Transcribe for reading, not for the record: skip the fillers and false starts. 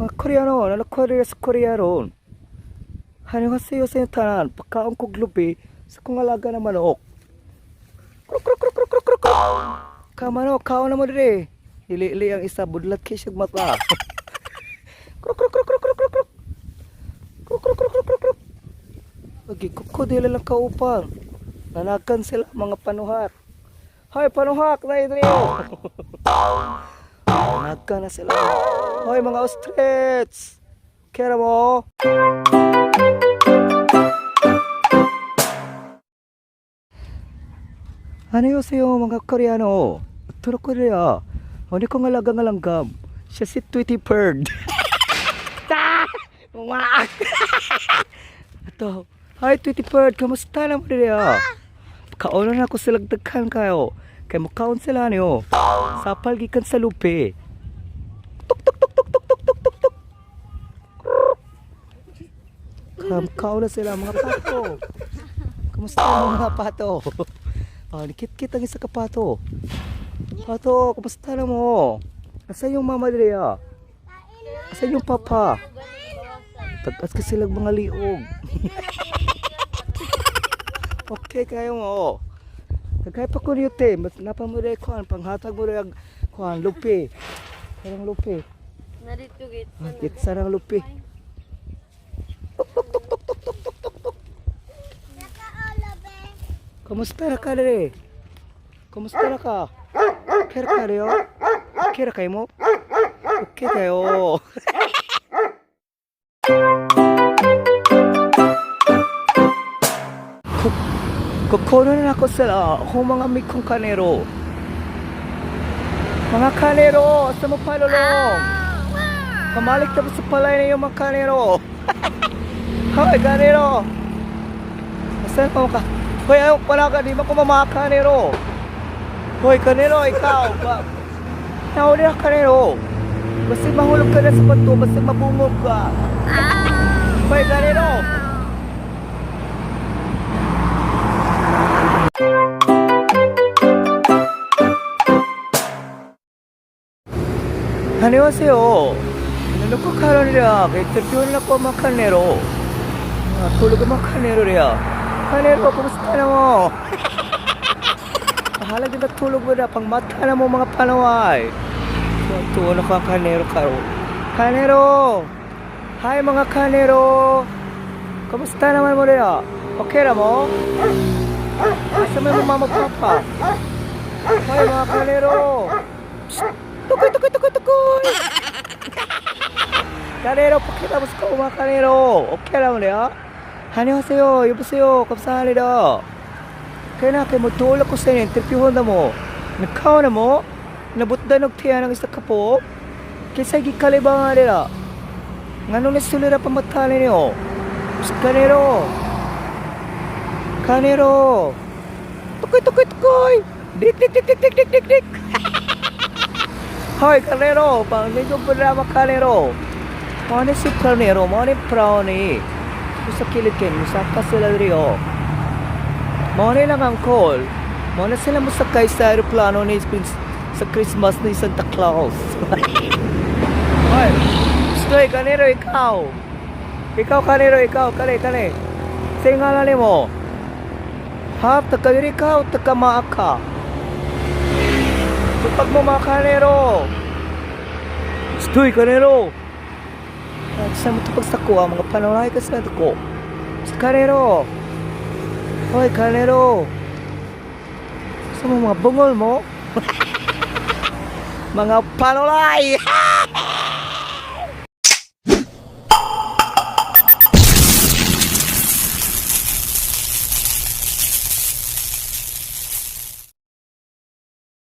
Mga Koreano, nala Korea sa Korea ron. Hanyo sa yung tanan, pagkaon kog lupi, sa kong alaga na manok. Kruk kruk kruk kruk kruk kruk kruk. Manok, kaon na mo dire. Ili-ili ang isa, budlat kisig mata. Kruk kruk kruk kruk kruk kruk kruk. Kruk kruk kruk kruk kruk kruk. Lagi kuko dila lang kaupang. Nanakan sila mga panuhak. Hoy panuhak, na idrio. Nanakan na sila. Hoy mga ostrich. Kera mo. Ano yun sa'yo mga Koreano? Turo Korea. Hindi ko ngalagang langgam. Siya si Tweety Bird. Umaak! Ito. Hi Tweety Bird, kamusta naman niya? Kaunan na ako silang daghan kayo. Kaya mukaon sila niyo. Sapal gikan sa lupi. Tuk tuk tuk tuk tuk tuk tuk tuk tuk. Mukaon na sila mga pato. Kamusta mga pato? Nikit-kit ang isa ka pato. Pato, kamusta na mo? Asa yung mama niya? Asa yung papa? Tagas ka silang mga liog. Okay kayo mo. Tagay pa ko niyo te. Napa mo rin kuhan. Panghatag mo rin kuhan. Lupi. Sarang lupi. Narito Git sarang lupi. Tuk tuk tuk tuk tuk tuk tuk tuk tuk. Kamusta na ka rin? Kamusta na ka? Okay ka rin o? Okay na kayo mo? Okay kayo. Kukuno na ako sila. Ako mga mikong kanero. Mga kanero, sa mo palulong. Kamalik tapos sa palay na yung mga kanero. Hoy, kanero. Saan pa mo ka? Hoy, ayaw pala ka, di ba ko mga kanero? Hoy, kanero, ikaw. Nahuli na kanero. Basta mahulog ka na sa bato, basta mabungog ka. Hoy, kanero. 안녕하세요. 놓고 카로리라 interview na po mga kanero. Tulog mga kanero riya. Kanero, kumusta na mo? Halag na tulog mo na pang mata na mo mga panaway. Tuwa na ka kanero karo. Kanero. Hi mga kanero. Kumusta naman mo riya? Okay na mo? Asa may mama papa? Hi mga kanero. Tukoy, tukoy, tukoy, tukoy! Kanero, pakita mo sa mga kanero. Okay lang niya? 안녕하세요, 여보세요, 감사합니다. Kaya na, kaya magtulog ko sa inyo, interviewon na mo. Nagkaw na mo? Nabutda nagtiya ng isa ka po? Kaysa gikalibang nga nila. Nga nung nasulira pa matali niyo. Kanero. Kanero. Tukoy, tukoy, tukoy! Dik, dik, dik, dik, dik, dik, dik, dik! Hoy, kanero, pang medyo drama kanero. Mana si kanero, mana brownie. Sa kilid kayo, musaka sila rin. Mana lang ang call. Mana sila musakay sa aeroplano ni sa Christmas ni Santa Claus. Hoy, stoy kanero, ikaw. Ikaw kanero, ikaw, kali. Sa ngalan mo. Ha, takawiri ka o takamaaka. Pag mo mga kanero. Stoy kanero. Saan mo ito pagsakuha? Mga panalay ka sa ko. Kanero. Hoy kanero. Saan mo mga bungol mo? Mga panalay.